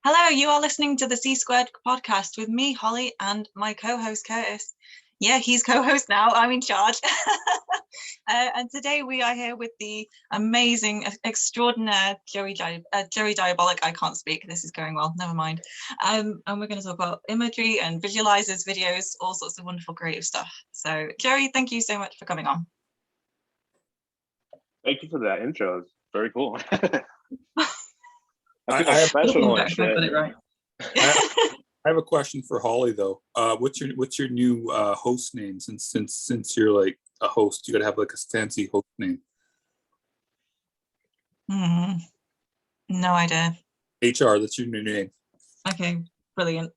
Hello, you are listening to the C Squared podcast with me, Holly, and my co-host Curtis. Yeah, he's co-host now. I'm in charge. And today we are here with the amazing, extraordinaire Joey Diabolic. I can't speak. This is going well. Never mind. And we're going to talk about imagery and visualizers, videos, all sorts of wonderful creative stuff. So, Joey, thank you so much for coming on. Thank you for that intro. It's very cool. I have professional and shit. I have a question for Holly though. What's your new host name? Since you're like a host, you gotta have like a fancy host name. No idea. HR, that's your new name. Okay, brilliant.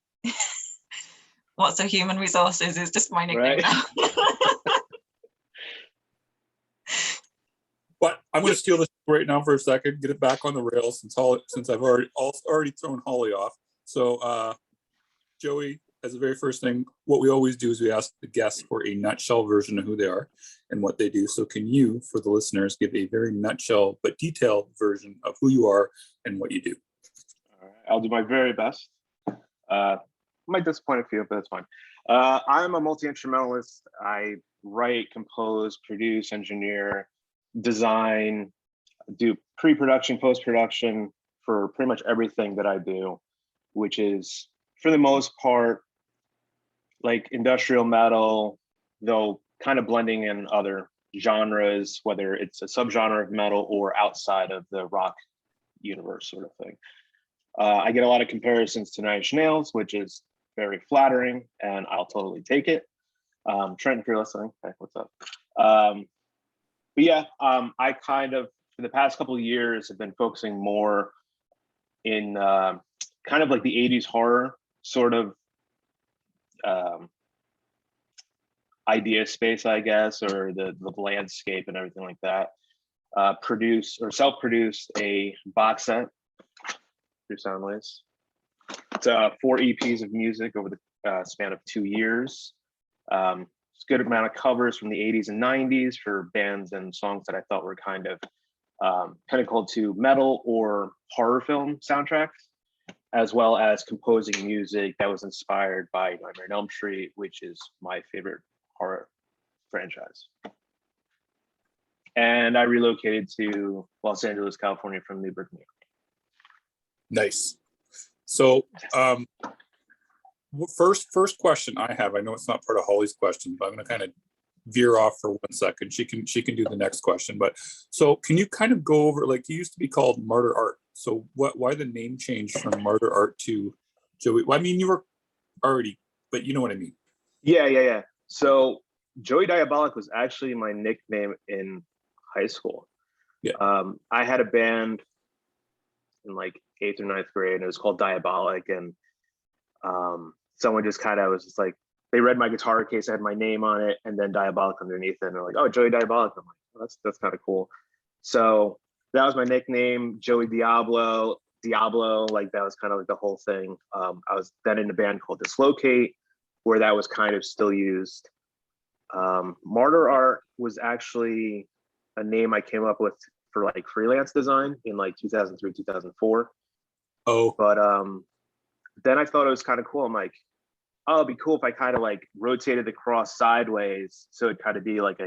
What's a human resources is just my nickname Right. now. But I'm going to steal this right now for a second, get it back on the rails since I've already thrown Holly off. So, Joey, as the very first thing, what we always do is we ask the guests for a nutshell version of who they are and what they do. So can you, for the listeners, give a very nutshell but detailed version of who you are and what you do? All right, I'll do my very best. Might disappoint a few, but that's fine. I'm a multi-instrumentalist. I write, compose, produce, engineer, design, do pre-production, post-production for pretty much everything that I do, which is for the most part like industrial metal, though kind of blending in other genres, whether it's a subgenre of metal or outside of the rock universe sort of thing. I get a lot of comparisons to Nine Inch Nails, which is very flattering, and I'll totally take it. Trent, if you're listening, hey, what's up? But yeah, I kind of, for the past couple of years, have been focusing more in kind of like the 80s horror sort of idea space, I guess, or the landscape and everything like that. Self-produced a box set through Soundwaves. It's 4 EPs of music over the span of 2 years. It's a good amount of covers from the 80s and 90s for bands and songs that I thought were kind of pinnacle to metal or horror film soundtracks, as well as composing music that was inspired by Nightmare on Elm Street, which is my favorite horror franchise. And I relocated to Los Angeles, California from Newburgh, New York. Nice. So, first question I have, I know it's not part of Holly's question, but I'm going to kind of veer off for 1 second. She can do the next question. But so can you kind of go over, like, you used to be called Martyr Art. So why the name change from Martyr Art to Joey? Well, I mean, you were already, but you know what I mean. Yeah. So Joey Diabolic was actually my nickname in high school. Yeah. I had a band in like 8th or 9th grade, and it was called Diabolic, and someone just kind of was just like, they read my guitar case, I had my name on it, and then Diabolic underneath it, and they're like, oh, Joey Diabolic. I'm like, oh, that's kind of cool. So that was my nickname, Joey Diablo, like that was kind of like the whole thing. I was then in a band called Dislocate, where that was kind of still used. Martyr Art was actually a name I came up with for like freelance design in like 2003, 2004. Oh. But then I thought it was kind of cool. I'm like, oh, it'd be cool if I kind of like rotated the cross sideways, so it'd kind of be like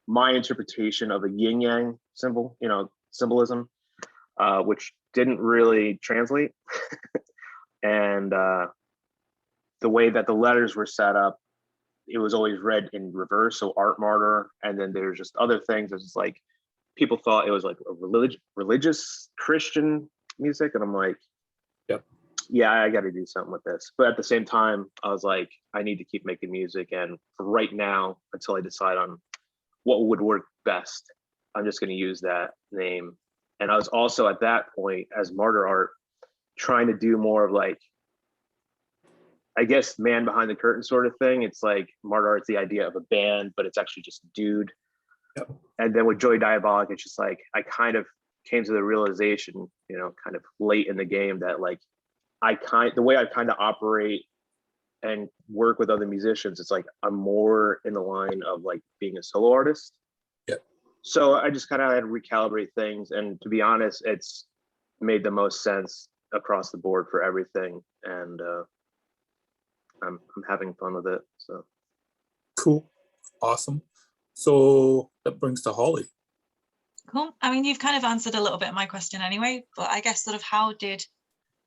my interpretation of a yin yang symbolism, which didn't really translate. And the way that the letters were set up, it was always read in reverse, so Art Martyr. And then there's just other things. It's just like people thought it was like a religious Christian music, and I'm like, yep. Yeah, I got to do something with this. But at the same time, I was like, I need to keep making music. And for right now, until I decide on what would work best, I'm just going to use that name. And I was also at that point as Martyr Art trying to do more of like, I guess, man behind the curtain sort of thing. It's like Martyr Art's the idea of a band, but it's actually just a dude. Yep. And then with Joey Diabolic, it's just like, I kind of came to the realization, kind of late in the game, that like, the way I kind of operate and work with other musicians, it's like I'm more in the line of like being a solo artist. Yeah. So I just kind of had to recalibrate things, and to be honest, it's made the most sense across the board for everything, and I'm having fun with it. So Cool. Awesome. So that brings to Holly. Cool. I mean, you've kind of answered a little bit of my question anyway, but I guess sort of how did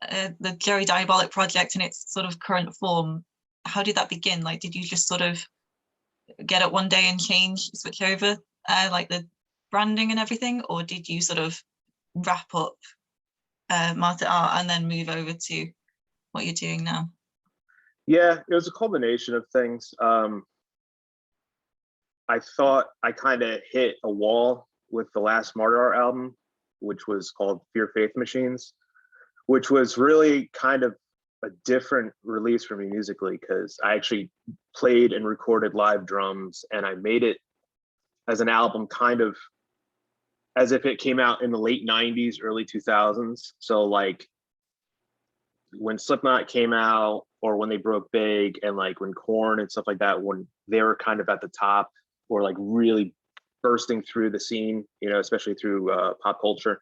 the Joey Diabolic project in its sort of current form, how did that begin? Like, did you just sort of get up one day and switch over like the branding and everything, or did you sort of wrap up Market Art and then move over to what you're doing now? yeah, it was a culmination of things. I thought I kind of hit a wall with the last Martyr Art album, which was called Fear Faith Machines, which was really kind of a different release for me musically, because I actually played and recorded live drums, and I made it as an album kind of as if it came out in the late 90s, early 2000s. So like when Slipknot came out, or when they broke big, and like when Korn and stuff like that, when they were kind of at the top, or like really bursting through the scene, you know, especially through pop culture.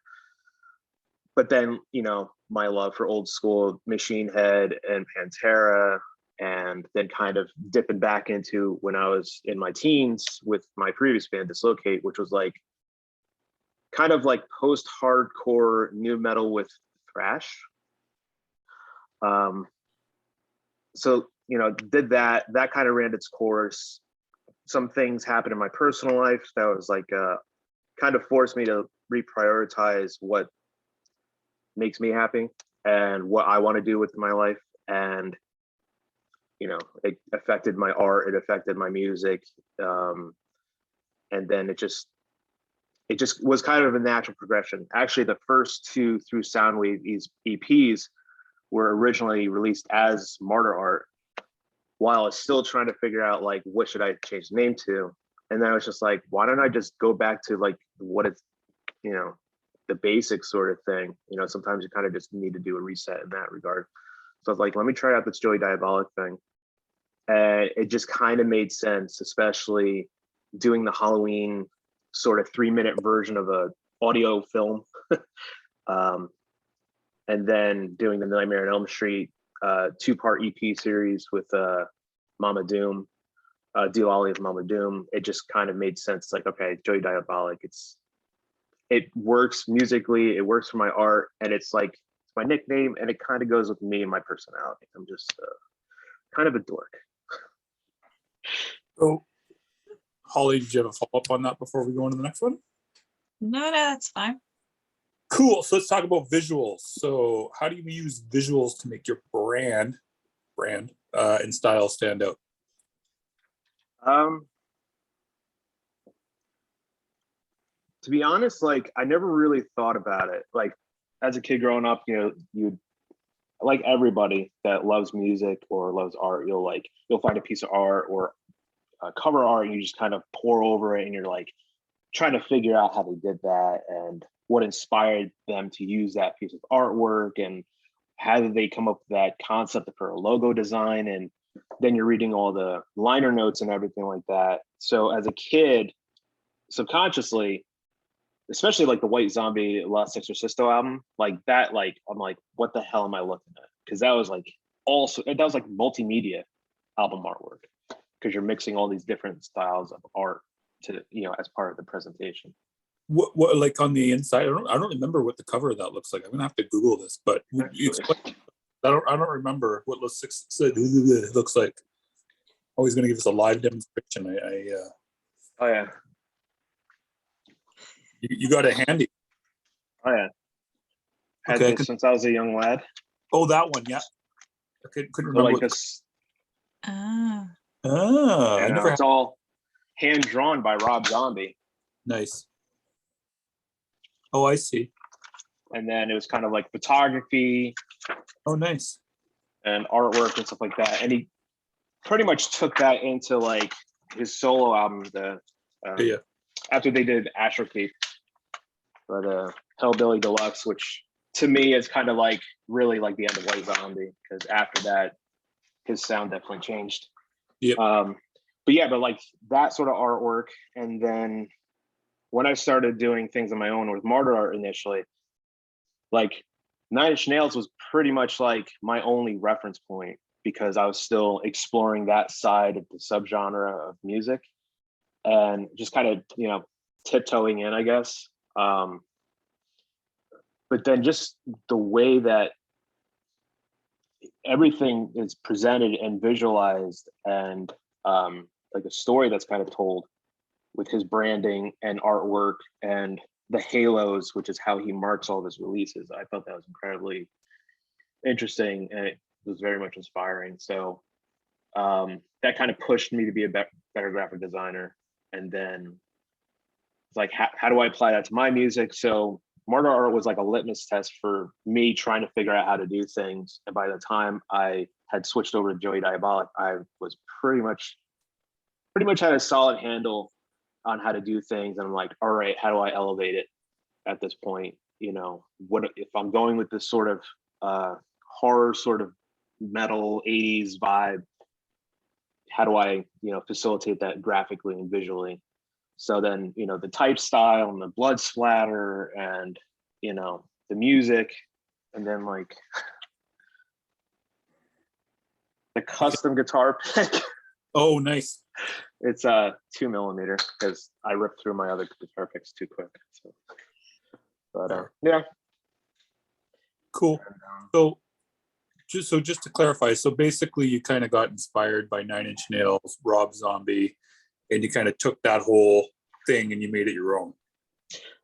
But then, you know, my love for old school Machine Head and Pantera, and then kind of dipping back into when I was in my teens with my previous band Dislocate, which was like kind of like post-hardcore new metal with thrash. So, you know, did that kind of ran its course. Some things happened in my personal life that was like kind of forced me to reprioritize what makes me happy and what I want to do with my life. And, you know, it affected my art, it affected my music. And then it just was kind of a natural progression. Actually, the first two Through Soundwave EPs were originally released as Martyr Art, while I was still trying to figure out like what should I change the name to. And then I was just like, why don't I just go back to like what it's, you know, the basic sort of thing. You know, sometimes you kind of just need to do a reset in that regard. So I was like, let me try out this Joey Diabolic thing. And it just kind of made sense, especially doing the Halloween sort of 3-minute version of a audio film. And then doing the Nightmare on Elm Street 2-part EP series with Mama Doom, Diabolic of Mama Doom. It just kind of made sense. Like, okay, Joey Diabolic, it works musically, it works for my art, and it's like it's my nickname, and it kind of goes with me and my personality. I'm just kind of a dork. So, Holly, did you have a follow-up on that before we go on to the next one? No, that's fine. Cool. So let's talk about visuals. So how do you use visuals to make your brand and style stand out? To be honest, like I never really thought about it. Like as a kid growing up, you know, you'd like everybody that loves music or loves art, you'll find a piece of art or cover art, and you just kind of pour over it, and you're like trying to figure out how they did that and what inspired them to use that piece of artwork, and how did they come up with that concept for a logo design. And then you're reading all the liner notes and everything like that. So as a kid, subconsciously, especially like the White Zombie Last Exorcisto album, like that, like I'm like, what the hell am I looking at? Because that was like that was like multimedia album artwork, because you're mixing all these different styles of art to, you know, as part of the presentation. What like on the inside? I don't remember what the cover of that looks like. I'm gonna have to Google this, but I don't remember what it looks like. Oh, he's gonna give us a live demonstration. Oh yeah. You got it handy. Oh yeah. Had Okay. this since I was a young lad. Oh, that one, yeah. I couldn't remember. Like this. Ah. I never. It's all hand drawn by Rob Zombie. Nice. Oh, I see. And then it was kind of like photography. Oh, nice. And artwork and stuff like that. And he pretty much took that into like his solo album, after they did Astro Cape, but Hellbilly Deluxe, which to me is kind of like really like the end of White Zombie, because after that his sound definitely changed. Yeah. But like that sort of artwork. And then when I started doing things on my own with Martyr Art initially, like Nine Inch Nails was pretty much like my only reference point because I was still exploring that side of the subgenre of music and just kind of, tiptoeing in, I guess. But then just the way that everything is presented and visualized and like a story that's kind of told with his branding and artwork and the halos, which is how he marks all of his releases. I thought that was incredibly interesting and it was very much inspiring. So that kind of pushed me to be a better graphic designer. And then it's like, how do I apply that to my music? So Martyr Art was like a litmus test for me trying to figure out how to do things. And by the time I had switched over to Joey Diabolic, I was pretty much had a solid handle on how to do things. And I'm like, all right, how do I elevate it at this point? What if I'm going with this sort of horror sort of metal 80s vibe? How do I, facilitate that graphically and visually? So then, the type style and the blood splatter and, the music, and then like the custom guitar pick. Oh, nice. It's 2mm because I ripped through my other guitar picks too quick. So, but yeah. Cool. So just to clarify, so basically you kind of got inspired by Nine Inch Nails, Rob Zombie, and you kind of took that whole thing and you made it your own.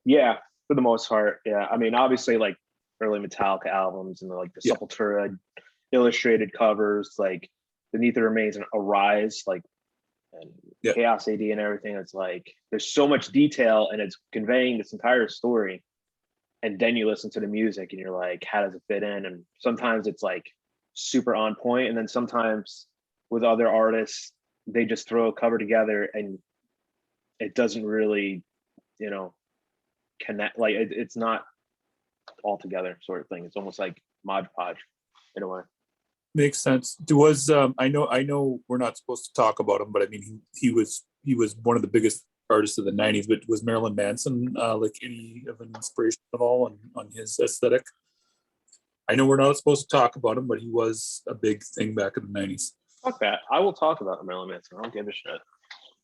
Yeah, for the most part. Yeah. I mean, obviously like early Metallica albums and like the Sepultura illustrated covers, like Beneath the Remains and Arise, like and Chaos AD and everything. It's like there's so much detail and it's conveying this entire story. And then you listen to the music and you're like, how does it fit in? And sometimes it's like super on point. And then sometimes with other artists, they just throw a cover together and it doesn't really, connect. Like it's not all together sort of thing. It's almost like Mod Podge in a way. Makes sense. I know we're not supposed to talk about him, but I mean, he was one of the biggest artists of the 90s, but was Marilyn Manson like any of an inspiration at all on his aesthetic? I know we're not supposed to talk about him, but he was a big thing back in the 90s. Fuck that. I will talk about Marilyn Manson. I don't give a shit.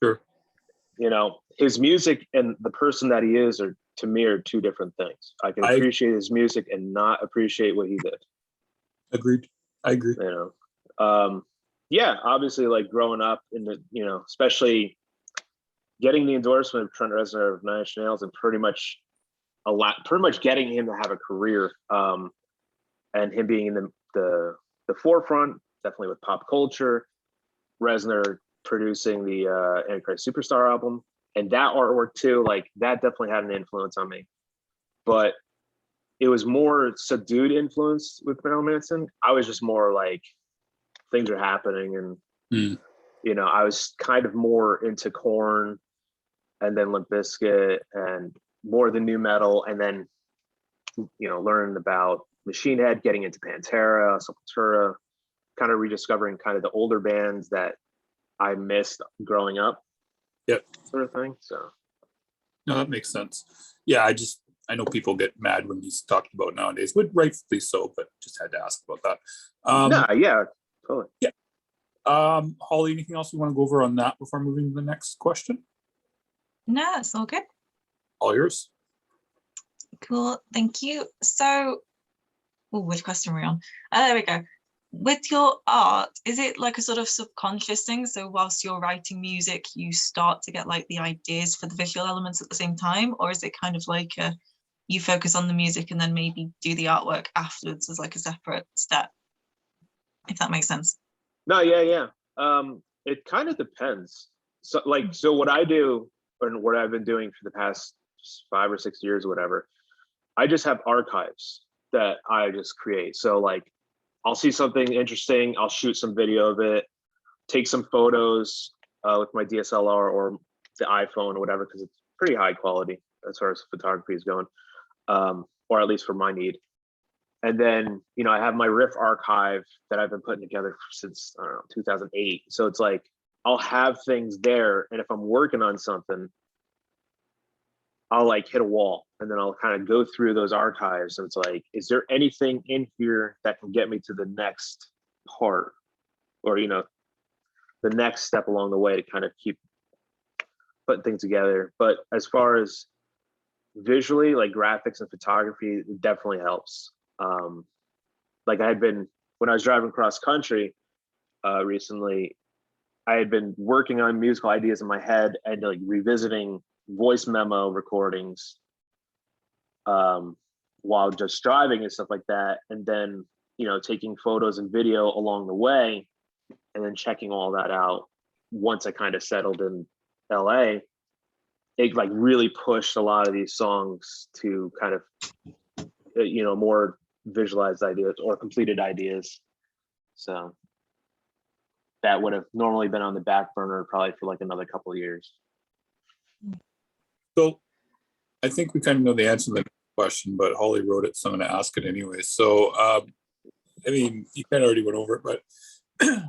Sure. His music and the person that he is are, to me, are two different things. I can appreciate his music and not appreciate what he did. Agreed. I agree. Yeah, obviously like growing up in the, especially getting the endorsement of Trent Reznor of Nine Inch Nails and pretty much getting him to have a career, and him being in the forefront, definitely with pop culture. Reznor producing the Antichrist Superstar album and that artwork too, like that definitely had an influence on me. But it was more subdued influence with Marilyn Manson. I was just more like things are happening and I was kind of more into Korn and then Limp Bizkit and more the new metal, and then learning about Machine Head, getting into Pantera, Sepultura, kind of rediscovering kind of the older bands that I missed growing up. Yep. Sort of thing. So no, that makes sense. Yeah, I know people get mad when he's talked about nowadays, but rightfully so, but just had to ask about that. Yeah, totally. Yeah. Holly, anything else you want to go over on that before moving to the next question? No, it's all good. All yours. Cool, thank you. So, which question are we on? There we go. With your art, is it like a sort of subconscious thing? So whilst you're writing music, you start to get like the ideas for the visual elements at the same time? Or is it kind of like you focus on the music and then maybe do the artwork afterwards as like a separate step? If that makes sense. No, yeah. It kind of depends. So what I do and what I've been doing for the past 5 or 6 years or whatever, I just have archives that I just create. So like I'll see something interesting, I'll shoot some video of it, take some photos with my DSLR or the iPhone or whatever, because it's pretty high quality as far as photography is going, or at least for my need. And then, I have my riff archive that I've been putting together since, I don't know, 2008. So it's like, I'll have things there. And if I'm working on something, I'll like hit a wall, and then I'll kind of go through those archives, and it's like, is there anything in here that can get me to the next part, or the next step along the way to kind of keep putting things together. But as far as visually, like graphics and photography, it definitely helps. Like I had been, when I was driving cross country recently, I had been working on musical ideas in my head and like revisiting voice memo recordings while just driving and stuff like that. And then, taking photos and video along the way, and then checking all that out once I kind of settled in LA. It like really pushed a lot of these songs to kind of, more visualized ideas or completed ideas. So that would have normally been on the back burner probably for like another couple of years. So I think we kind of know the answer to the question, but Holly wrote it, so I'm going to ask it anyway. So, I mean, you kind of already went over it, but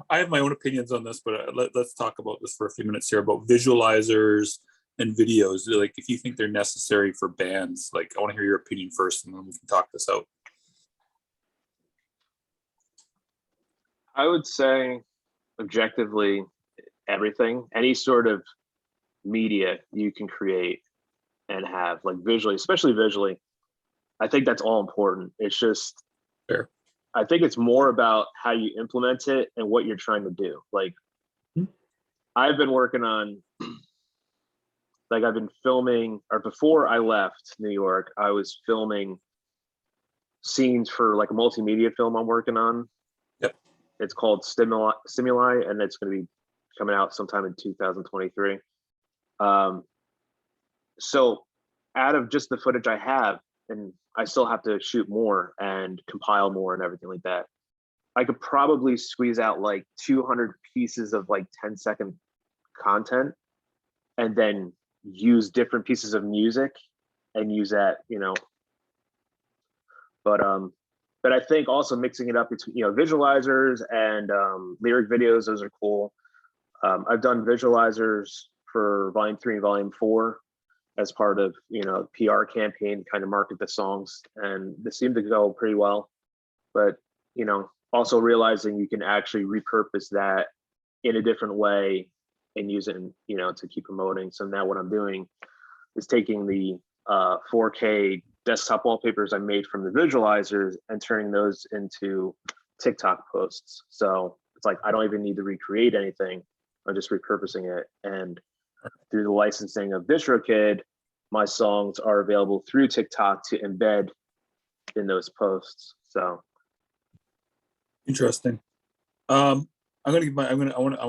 I have my own opinions on this, but let's talk about this for a few minutes here about visualizers and videos. Like, if you think they're necessary for bands, like, I want to hear your opinion first, and then we can talk this out. I would say objectively everything, any sort of media you can create and have, like visually, especially visually, I think that's all important. It's just, fair. I think it's more about how you implement it and what you're trying to do. Like, I've been working on, like, I've been filming, or before I left New York, I was filming scenes for like a multimedia film I'm working on. Yep. It's called Stimuli, and it's going to be coming out sometime in 2023. So out of just the footage I have, and I still have to shoot more and compile more and everything like that, I could probably squeeze out like 200 pieces of like 10-second content, and then use different pieces of music and use that, but I think also mixing it up between, visualizers and lyric videos, those are cool. I've done visualizers for Volume 3 and Volume 4 as part of, PR campaign, kind of market the songs, and they seem to go pretty well. But, also realizing you can actually repurpose that in a different way and use it, to keep promoting. So now what I'm doing is taking the 4K desktop wallpapers I made from the visualizers and turning those into TikTok posts. So it's like, I don't even need to recreate anything. I'm just repurposing it. And through the licensing of DistroKid, my songs are available through TikTok to embed in those posts. So interesting. I want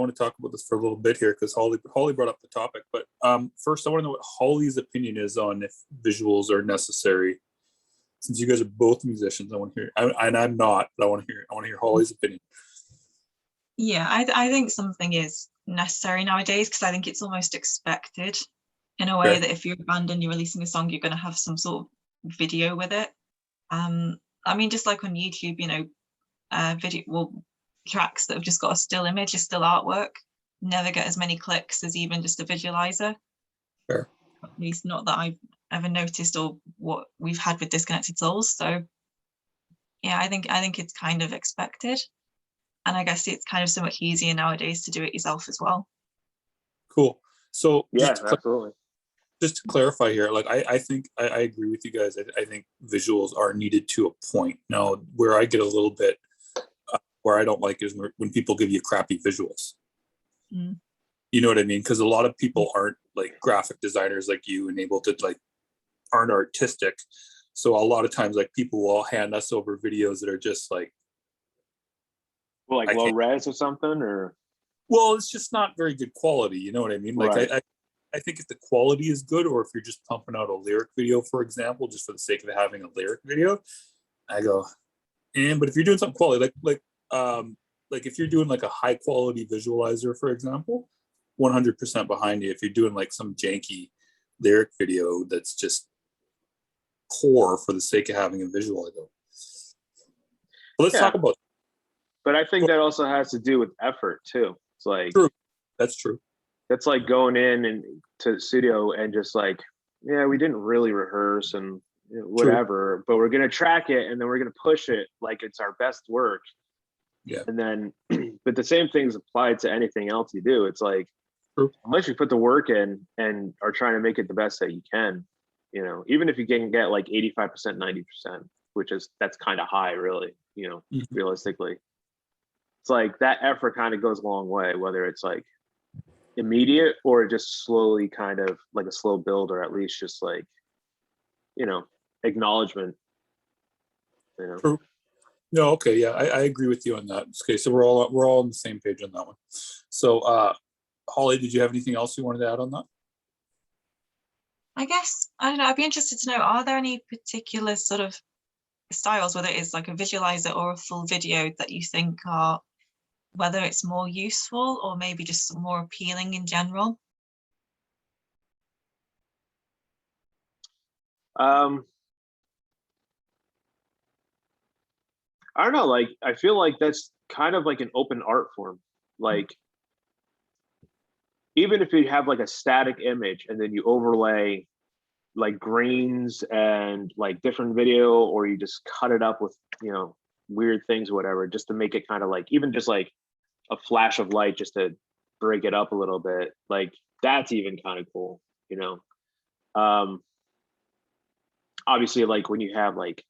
to talk about this for a little bit here because Holly brought up the topic. But first, I want to know what Holly's opinion is on if visuals are necessary. Since you guys are both musicians, I want to hear. And I'm not, but I want to hear Holly's opinion. Yeah, I think something is necessary nowadays because I think it's almost expected in a way that if you're a band and you're releasing a song, you're going to have some sort of video with it. I mean, just like on YouTube, tracks that have just got a still image, a still artwork, never get as many clicks as even just a visualizer. Sure. At least not that I've ever noticed, or what we've had with Disconnected Souls. So yeah, I think it's kind of expected. And I guess it's kind of so much easier nowadays to do it yourself as well. Cool. So yeah, absolutely. Just to clarify here, like I think I agree with you guys. I think visuals are needed to a point. Now, where I get a little bit where I don't like is when people give you crappy visuals. You know what I mean? Because a lot of people aren't like graphic designers like you and able to aren't artistic. So a lot of times like people will hand us over videos that are just like, well, like low res or something, or well, it's just not very good quality. You know what I mean? Like right. I think if the quality is good, or if you're just pumping out a lyric video, for example, just for the sake of having a lyric video, I go, but if you're doing something quality, like if you're doing like a high quality visualizer, for example, 100% behind you. If you're doing like some janky lyric video that's just poor for the sake of having a visual, I go. But let's talk about. But I think that also has to do with effort too. It's like true. That's true. That's like going in and to the studio and just like yeah, we didn't really rehearse and whatever, but we're gonna track it and then we're gonna push it like it's our best work. Yeah. And then, but the same thing's applied to anything else you do. It's like, True. unless you put the work in and are trying to make it the best that you can, even if you can get like 85%, 90%, that's kind of high, really, realistically. It's like that effort kind of goes a long way, whether it's like immediate or just slowly kind of like a slow build, or at least just like, acknowledgement. True. No, okay, yeah, I agree with you on that. Okay, so we're all on the same page on that one. So, Holly, did you have anything else you wanted to add on that? I guess, I don't know, I'd be interested to know, are there any particular sort of styles, whether it is like a visualizer or a full video, that you think are, whether it's more useful or maybe just more appealing in general? I don't know, like I feel like that's kind of like an open art form. Like even if you have like a static image and then you overlay like greens and like different video, or you just cut it up with, weird things or whatever, just to make it kind of like, even just like a flash of light just to break it up a little bit, like that's even kind of cool. Obviously, like when you have like,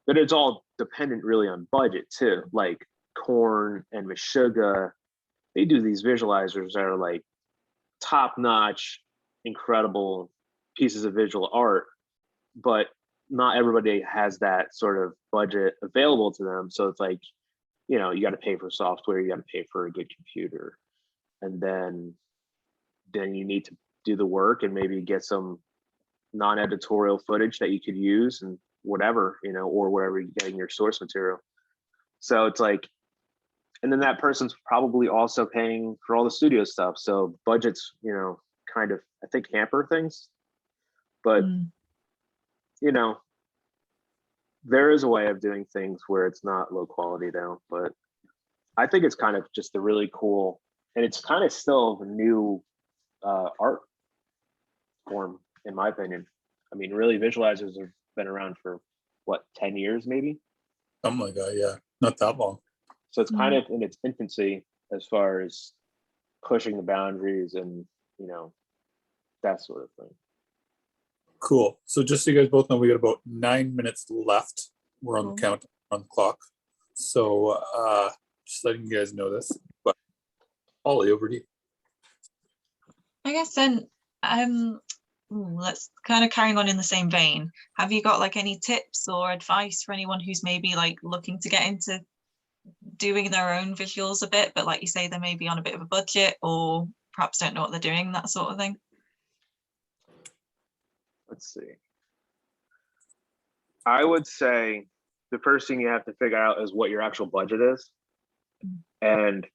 but it's all dependent really on budget too. Like Korn and Meshuggah, they do these visualizers that are like top notch, incredible pieces of visual art, but not everybody has that sort of budget available to them. So it's like, you got to pay for software, you got to pay for a good computer, and then you need to do the work and maybe get some non-editorial footage that you could use and whatever, or wherever you're getting your source material. So it's like, and then that person's probably also paying for all the studio stuff. So budgets, kind of, I think, hamper things. But, there is a way of doing things where it's not low quality though. But I think it's kind of just a really cool, and it's kind of still a new art form, in my opinion. I mean, really, visualizers have been around for what, 10 years maybe? Something like that, yeah. Not that long. So it's kind of in its infancy as far as pushing the boundaries and, that sort of thing. Cool. So just so you guys both know, we got about 9 minutes left. We're on the count on the clock. So just letting you guys know this. But Ollie, over to you. I guess then, let's kind of carrying on in the same vein. Have you got like any tips or advice for anyone who's maybe like looking to get into doing their own visuals a bit, but like you say, they're maybe on a bit of a budget or perhaps don't know what they're doing, that sort of thing? Let's see. I would say the first thing you have to figure out is what your actual budget is and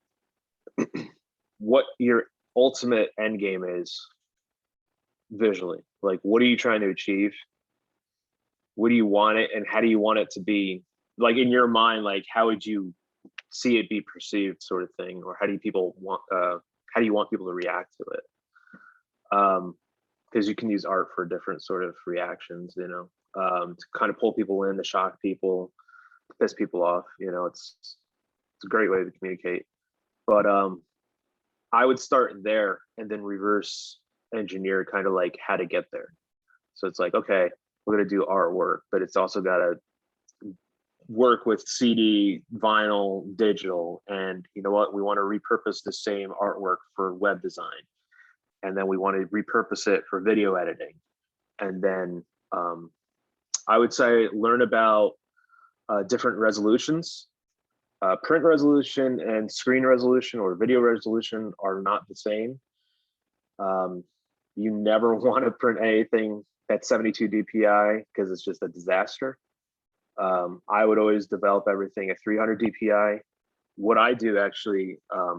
what your ultimate end game is visually. Like, what are you trying to achieve? What do you want it, and how do you want it to be? Like in your mind, like how would you see it be perceived, sort of thing, or how do you want people to react to it? Because you can use art for different sort of reactions, to kind of pull people in, to shock people, to piss people off. It's a great way to communicate. But I would start there and then reverse engineer kind of like how to get there. So it's like, okay, we're going to do artwork, but it's also got to work with CD, vinyl, digital. And you know what? We want to repurpose the same artwork for web design. And then we want to repurpose it for video editing. And then I would say learn about different resolutions. Print resolution and screen resolution or video resolution are not the same. You never want to print anything at 72 DPI because it's just a disaster. I would always develop everything at 300 DPI. What I do actually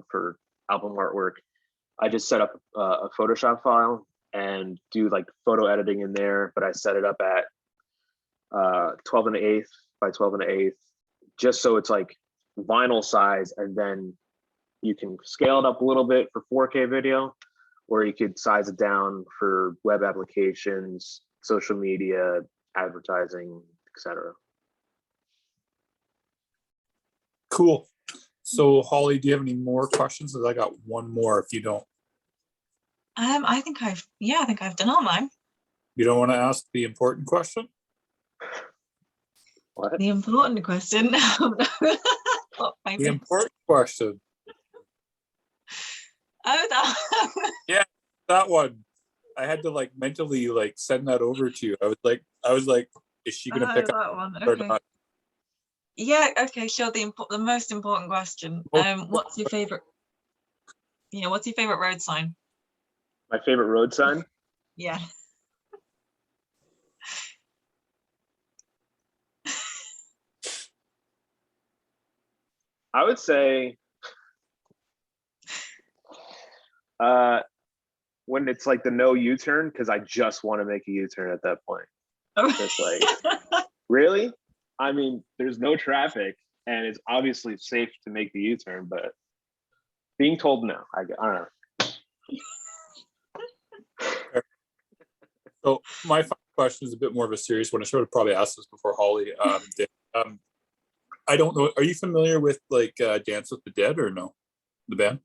for album artwork, I just set up a Photoshop file and do like photo editing in there, but I set it up at 12 1/8 by 12 1/8, just so it's like vinyl size, and then you can scale it up a little bit for 4K video, or you could size it down for web applications, social media, advertising, etc. Cool. So Holly, do you have any more questions? I got one more if you don't. I think I've done all mine. You don't want to ask the important question? What? The important question. The important question. Oh, that. Yeah, that one. I had to like mentally like send that over to you. I was like, is she gonna pick up that one? or Okay. not? Yeah. Okay. Sure. The most important question. What's your favorite? Yeah. What's your favorite road sign? My favorite road sign? Yeah. I would say when it's like the no U-turn, because I just want to make a U-turn at that point. It's like, really? I mean, there's no traffic and it's obviously safe to make the U-turn, but being told no, I don't know. So my final question is a bit more of a serious one. I should have probably asked this before Holly did. I don't know. Are you familiar with like Dance with the Dead or no? The band?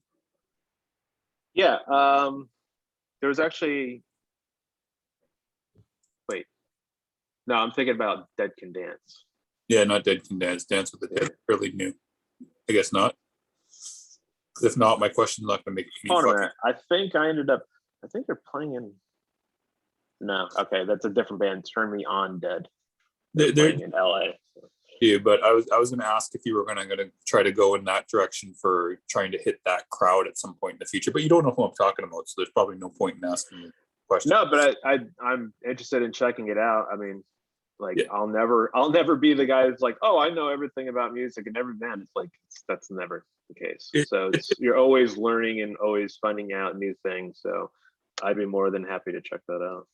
Yeah. There was actually, wait, no, I'm thinking about Dead Can Dance. Yeah, not Dead Can Dance. Dance with the Dead, fairly new. I guess not. If not, my question's not going to make any. Hold on a minute. I think they're playing in. No, okay, that's a different band. Turn Me On Dead. They're playing in LA. Yeah, but I was going to ask if you were going to try to go in that direction for trying to hit that crowd at some point in the future. But you don't know who I'm talking about, so there's probably no point in asking the question. No, but I'm interested in checking it out. I mean, like, yeah. I'll never be the guy that's like, oh, I know everything about music and every band. It's like that's never the case. So you're always learning and always finding out new things. So I'd be more than happy to check that out.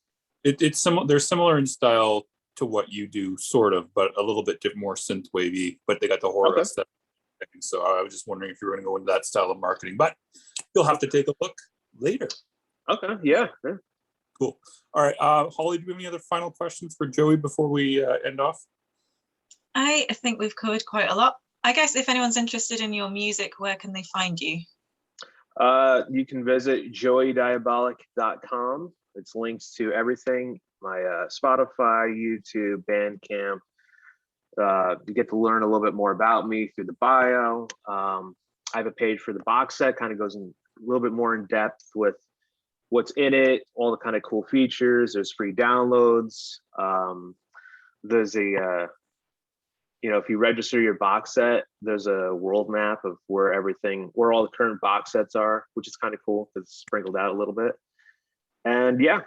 They're similar in style to what you do, sort of, but a little bit more synth wavy. But they got the horror stuff. So I was just wondering if you were going to go into that style of marketing. But you'll have to take a look later. Okay. Yeah. Cool. All right, Holly, do you have any other final questions for Joey before we end off? I think we've covered quite a lot. I guess if anyone's interested in your music, where can they find you? You can visit joeydiabolic.com. It's links to everything, my Spotify, YouTube, Bandcamp. You get to learn a little bit more about me through the bio. I have a page for the box set, kind of goes in a little bit more in depth with what's in it, all the kind of cool features. There's free downloads. There's a, if you register your box set, there's a world map of where all the current box sets are, which is kind of cool because it's sprinkled out a little bit. And yeah,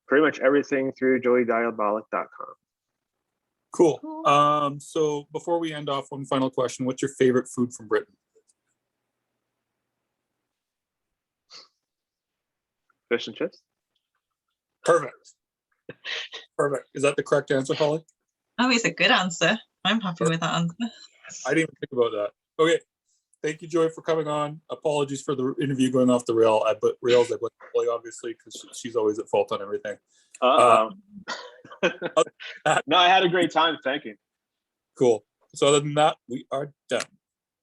pretty much everything through joeydiabolic.com. Cool. So before we end off, one final question. What's your favorite food from Britain? Fish and chips. Perfect. Is that the correct answer, Holly? Oh, it's a good answer. I'm happy with that answer. I didn't even think about that. Okay. Thank you, Joy, for coming on. Apologies for the interview going off the rails. I went Holly, obviously, because she's always at fault on everything. No, I had a great time. Thank you. Cool. So other than that, we are done.